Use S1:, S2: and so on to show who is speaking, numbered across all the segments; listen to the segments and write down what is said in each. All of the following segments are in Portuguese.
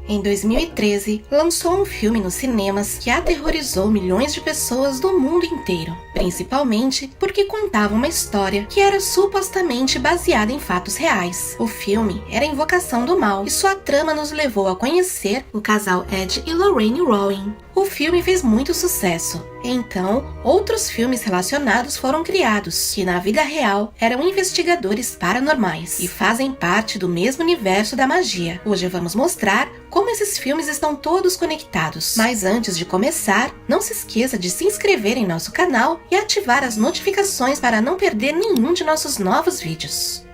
S1: Em 2013, lançou um filme nos cinemas que aterrorizou milhões de pessoas do mundo inteiro, principalmente porque contava uma história que era supostamente baseada em fatos reais. O filme era Invocação do Mal e sua trama nos levou a conhecer o casal Ed e Lorraine Warren. O filme fez muito sucesso, então outros filmes relacionados foram criados, que na vida real eram investigadores paranormais e fazem parte do mesmo universo da magia. Hoje vamos mostrar como esses filmes estão todos conectados. Mas antes de começar, não se esqueça de se inscrever em nosso canal e ativar as notificações para não perder nenhum de nossos novos vídeos.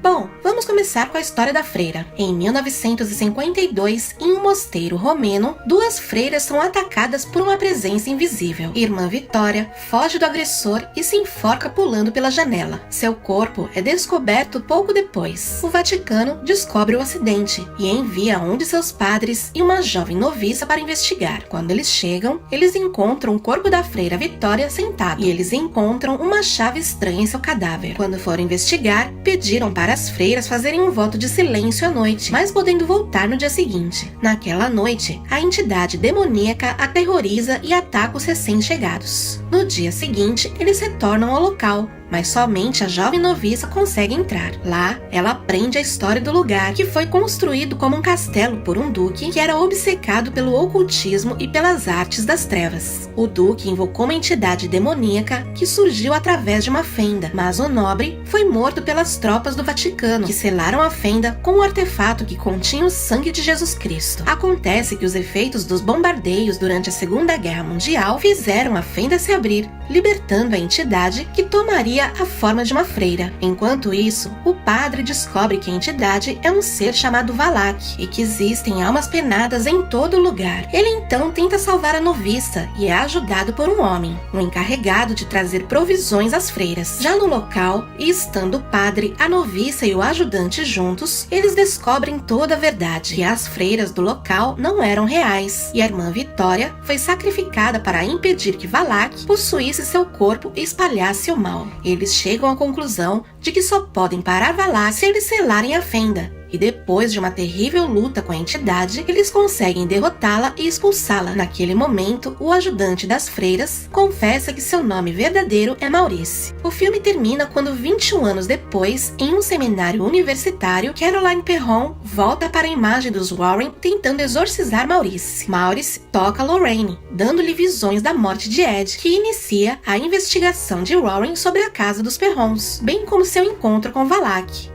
S1: Bom, vamos começar com a história da freira. Em 1952, em um mosteiro romeno, duas freiras são atacadas por uma presença invisível. Irmã Vitória foge do agressor e se enforca pulando pela janela. Seu corpo é descoberto pouco depois. O Vaticano descobre o acidente e envia um de seus padres e uma jovem noviça para investigar. Quando eles chegam, eles encontram o corpo da freira Vitória sentado e eles encontram uma chave estranha em seu cadáver. Quando foram investigar, pediram para as freiras fazerem um voto de silêncio à noite, mas podendo voltar no dia seguinte. Naquela noite, a entidade demoníaca aterroriza e ataca os recém-chegados. No dia seguinte, eles retornam ao local, mas somente a jovem noviça consegue entrar. Lá, ela aprende a história do lugar, que foi construído como um castelo por um duque que era obcecado pelo ocultismo e pelas artes das trevas. O duque invocou uma entidade demoníaca que surgiu através de uma fenda, mas o nobre foi morto pelas tropas do Vaticano, que selaram a fenda com um artefato que continha o sangue de Jesus Cristo. Acontece que os efeitos dos bombardeios durante a Segunda Guerra Mundial fizeram a fenda se abrir, libertando a entidade que tomaria a forma de uma freira. Enquanto isso, o padre descobre que a entidade é um ser chamado Valak e que existem almas penadas em todo lugar. Ele então tenta salvar a noviça e é ajudado por um homem, um encarregado de trazer provisões às freiras. Já no local, e estando o padre, a noviça e o ajudante juntos, eles descobrem toda a verdade, que as freiras do local não eram reais e a irmã Vitória foi sacrificada para impedir que Valak possuísse seu corpo e espalhasse o mal. Eles chegam à conclusão de que só podem parar Valak se eles selarem a fenda. E depois de uma terrível luta com a entidade, eles conseguem derrotá-la e expulsá-la. Naquele momento, o ajudante das freiras confessa que seu nome verdadeiro é Maurice. O filme termina quando 21 anos depois, em um seminário universitário, Caroline Perron volta para a imagem dos Warren tentando exorcizar Maurice. Maurice toca Lorraine, dando-lhe visões da morte de Ed, que inicia a investigação de Warren sobre a casa dos Perrons, bem como seu encontro com Valak.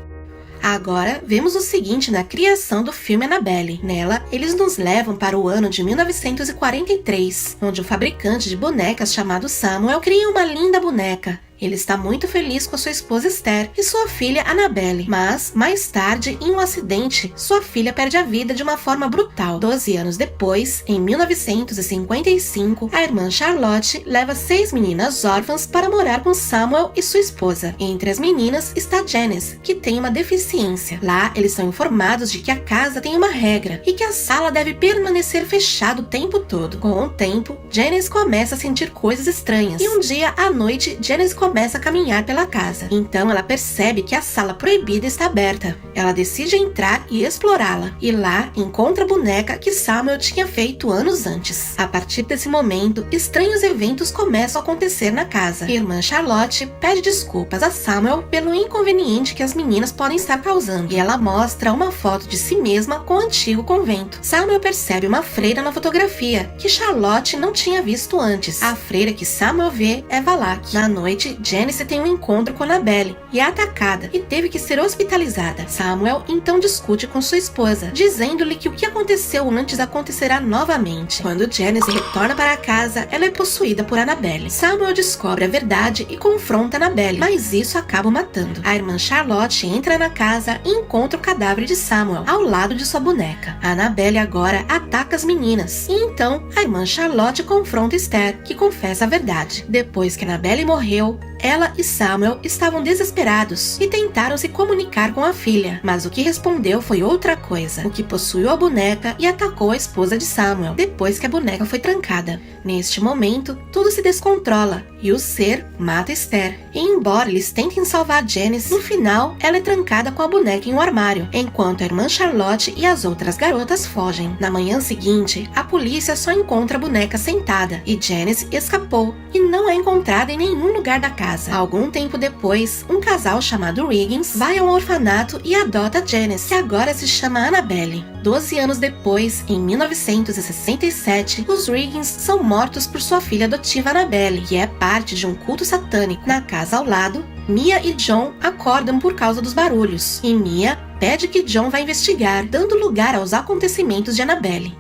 S1: Agora, vemos o seguinte na criação do filme Annabelle. Nela, eles nos levam para o ano de 1943, onde um fabricante de bonecas chamado Samuel cria uma linda boneca. Ele está muito feliz com a sua esposa Esther e sua filha Annabelle, mas, mais tarde, em um acidente, sua filha perde a vida de uma forma brutal. 12 anos depois, em 1955, a irmã Charlotte leva 6 meninas órfãs para morar com Samuel e sua esposa. Entre as meninas está Janice, que tem uma deficiência. Lá, eles são informados de que a casa tem uma regra e que a sala deve permanecer fechada o tempo todo. Com o tempo, Janice começa a sentir coisas estranhas e um dia à noite, Janice começa a caminhar pela casa. Então ela percebe que a sala proibida está aberta. Ela decide entrar e explorá-la, e lá encontra a boneca que Samuel tinha feito anos antes. A partir desse momento, estranhos eventos começam a acontecer na casa. A irmã Charlotte pede desculpas a Samuel pelo inconveniente que as meninas podem estar causando, e ela mostra uma foto de si mesma com o antigo convento. Samuel percebe uma freira na fotografia, que Charlotte não tinha visto antes. A freira que Samuel vê é Valak. Na noite, Janice tem um encontro com Annabelle e é atacada e teve que ser hospitalizada. Samuel então discute com sua esposa, dizendo-lhe que o que aconteceu antes acontecerá novamente. Quando Janice retorna para casa, ela é possuída por Annabelle. Samuel descobre a verdade e confronta Annabelle, mas isso acaba o matando. A irmã Charlotte entra na casa e encontra o cadáver de Samuel ao lado de sua boneca. A Annabelle agora ataca as meninas e então a irmã Charlotte confronta Esther, que confessa a verdade. Depois que Annabelle morreu, ela e Samuel estavam desesperados e tentaram se comunicar com a filha, mas o que respondeu foi outra coisa, o que possuiu a boneca e atacou a esposa de Samuel, depois que a boneca foi trancada. Neste momento, tudo se descontrola e o ser mata Esther. E embora eles tentem salvar Janice, no final ela é trancada com a boneca em um armário, enquanto a irmã Charlotte e as outras garotas fogem. Na manhã seguinte, a polícia só encontra a boneca sentada e Janice escapou e não é encontrada em nenhum lugar da casa. Algum tempo depois, um casal chamado Riggins vai a um orfanato e adota Janice, que agora se chama Annabelle. 12 anos depois, em 1967, os Riggins são mortos por sua filha adotiva Annabelle, que é parte de um culto satânico. Na casa ao lado, Mia e John acordam por causa dos barulhos, e Mia pede que John vá investigar, dando lugar aos acontecimentos de Annabelle.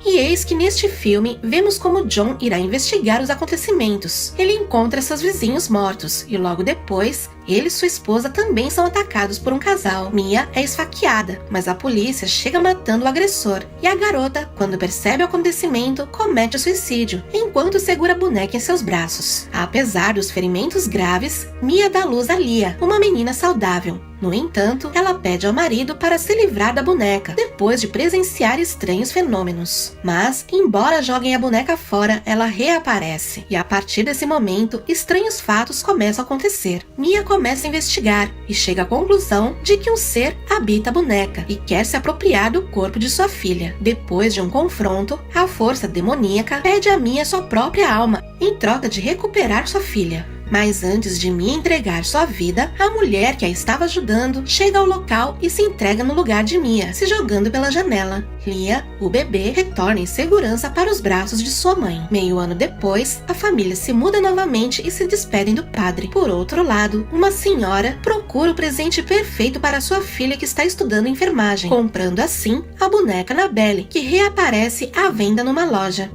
S1: E eis que neste filme vemos como John irá investigar os acontecimentos. Ele encontra seus vizinhos mortos e logo depois, ele e sua esposa também são atacados por um casal. Mia é esfaqueada, mas a polícia chega matando o agressor. E a garota, quando percebe o acontecimento, comete o suicídio, enquanto segura a boneca em seus braços. Apesar dos ferimentos graves, Mia dá luz a Lia, uma menina saudável. No entanto, ela pede ao marido para se livrar da boneca, depois de presenciar estranhos fenômenos. Mas, embora joguem a boneca fora, ela reaparece. E a partir desse momento, estranhos fatos começam a acontecer. Mia começa a investigar e chega à conclusão de que um ser habita a boneca e quer se apropriar do corpo de sua filha. Depois de um confronto, a força demoníaca pede a Mia sua própria alma, em troca de recuperar sua filha. Mas antes de Mia entregar sua vida, a mulher que a estava ajudando chega ao local e se entrega no lugar de Mia, se jogando pela janela. Lia, o bebê, retorna em segurança para os braços de sua mãe. Meio ano depois, a família se muda novamente e se despedem do padre. Por outro lado, uma senhora procura o presente perfeito para sua filha que está estudando enfermagem, comprando assim a boneca Annabelle, que reaparece à venda numa loja.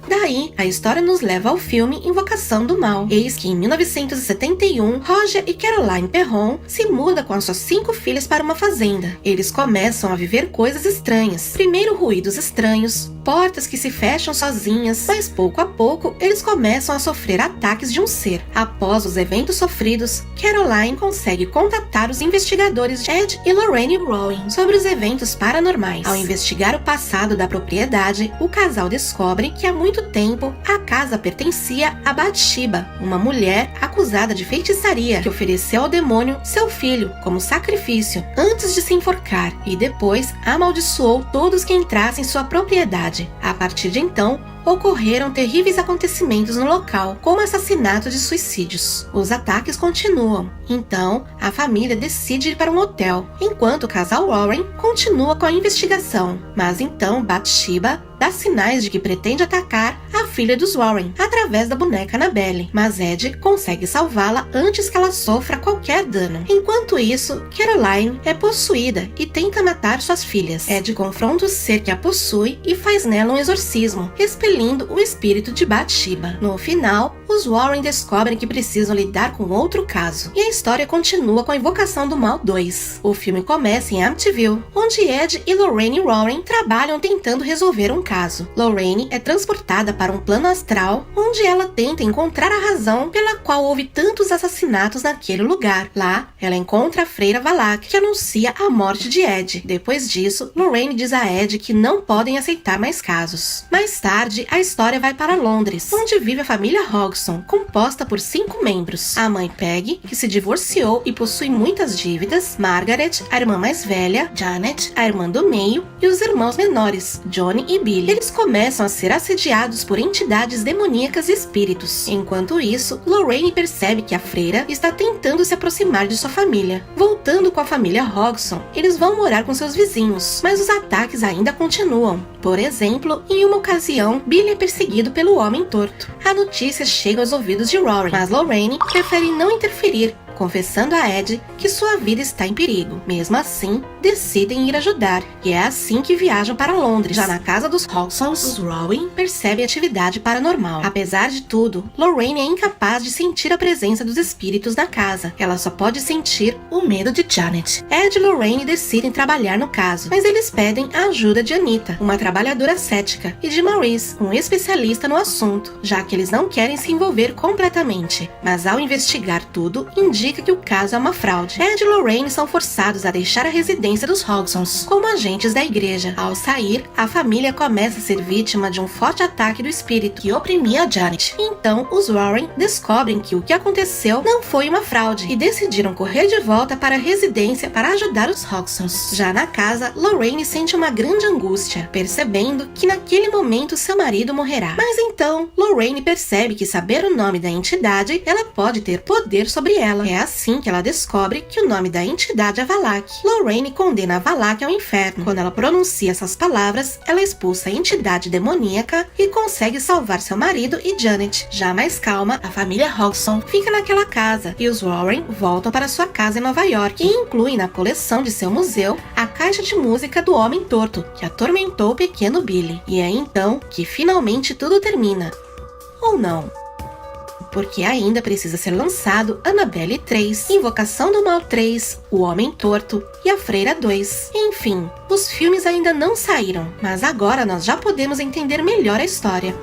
S1: Daí, a história nos leva ao filme Invocação do Mal. Eis que em 1971, Roger e Caroline Perron se mudam com as suas 5 filhas para uma fazenda. Eles começam a viver coisas estranhas. Primeiro ruídos estranhos, portas que se fecham sozinhas, mas pouco a pouco eles começam a sofrer ataques de um ser. Após os eventos sofridos, Caroline consegue contatar os investigadores Ed e Lorraine Rowan sobre os eventos paranormais. Ao investigar o passado da propriedade, o casal descobre que há muito tempo a casa pertencia a Bathsheba, uma mulher acusada de feitiçaria que ofereceu ao demônio seu filho como sacrifício antes de se enforcar e depois amaldiçoou todos que entrassem em sua propriedade. A partir de então, ocorreram terríveis acontecimentos no local, como assassinatos e suicídios. Os ataques continuam, então a família decide ir para um hotel, enquanto o casal Warren continua com a investigação. Mas então Bathsheba dá sinais de que pretende atacar a filha dos Warren através da boneca Annabelle, mas Ed consegue salvá-la antes que ela sofra qualquer dano. Enquanto isso, Caroline é possuída e tenta matar suas filhas. Ed confronta o ser que a possui e faz nela um exorcismo, expelindo o espírito de Bathsheba. No final, os Warren descobrem que precisam lidar com outro caso, e a história continua com a Invocação do Mal 2. O filme começa em Amityville, onde Ed e Lorraine Warren trabalham tentando resolver um caso. Lorraine é transportada para um plano astral, onde ela tenta encontrar a razão pela qual houve tantos assassinatos naquele lugar. Lá, ela encontra a freira Valak, que anuncia a morte de Ed. Depois disso, Lorraine diz a Ed que não podem aceitar mais casos. Mais tarde, a história vai para Londres, onde vive a família Hodgson, composta por 5 membros. A mãe Peggy, que se divorciou e possui muitas dívidas, Margaret, a irmã mais velha, Janet, a irmã do meio, e os irmãos menores, Johnny e Billy. Eles começam a ser assediados por entidades demoníacas e espíritos. Enquanto isso, Lorraine percebe que a freira está tentando se aproximar de sua família. Voltando com a família Hodgson, eles vão morar com seus vizinhos, mas os ataques ainda continuam. Por exemplo, em uma ocasião, Billy é perseguido pelo Homem Torto. A notícia chega aos ouvidos de Rory, mas Lorraine prefere não interferir confessando a Ed que sua vida está em perigo. Mesmo assim, decidem ir ajudar, e é assim que viajam para Londres. Já na casa dos Hodgsons, os Rowan percebem atividade paranormal. Apesar de tudo, Lorraine é incapaz de sentir a presença dos espíritos na casa. Ela só pode sentir o medo de Janet. Ed e Lorraine decidem trabalhar no caso, mas eles pedem a ajuda de Anita, uma trabalhadora cética, e de Maurice, um especialista no assunto, já que eles não querem se envolver completamente. Mas ao investigar tudo, indica que o caso é uma fraude. Ed e Lorraine são forçados a deixar a residência dos Hodgsons como agentes da igreja. Ao sair, a família começa a ser vítima de um forte ataque do espírito que oprimia Janet. Então, os Warren descobrem que o que aconteceu não foi uma fraude e decidiram correr de volta para a residência para ajudar os Hodgsons. Já na casa, Lorraine sente uma grande angústia, percebendo que naquele momento seu marido morrerá. Mas então, Lorraine percebe que saber o nome da entidade, ela pode ter poder sobre ela. É assim que ela descobre que o nome da entidade é Valak. Lorraine condena Valak ao inferno. Quando ela pronuncia essas palavras, ela expulsa a entidade demoníaca e consegue salvar seu marido e Janet. Já mais calma, a família Hodgson fica naquela casa e os Warren voltam para sua casa em Nova York e incluem na coleção de seu museu a caixa de música do Homem Torto, que atormentou o pequeno Billy. E é então que finalmente tudo termina. Ou não? Porque ainda precisa ser lançado Annabelle 3, Invocação do Mal 3, O Homem Torto e A Freira 2. Enfim, os filmes ainda não saíram, mas agora nós já podemos entender melhor a história.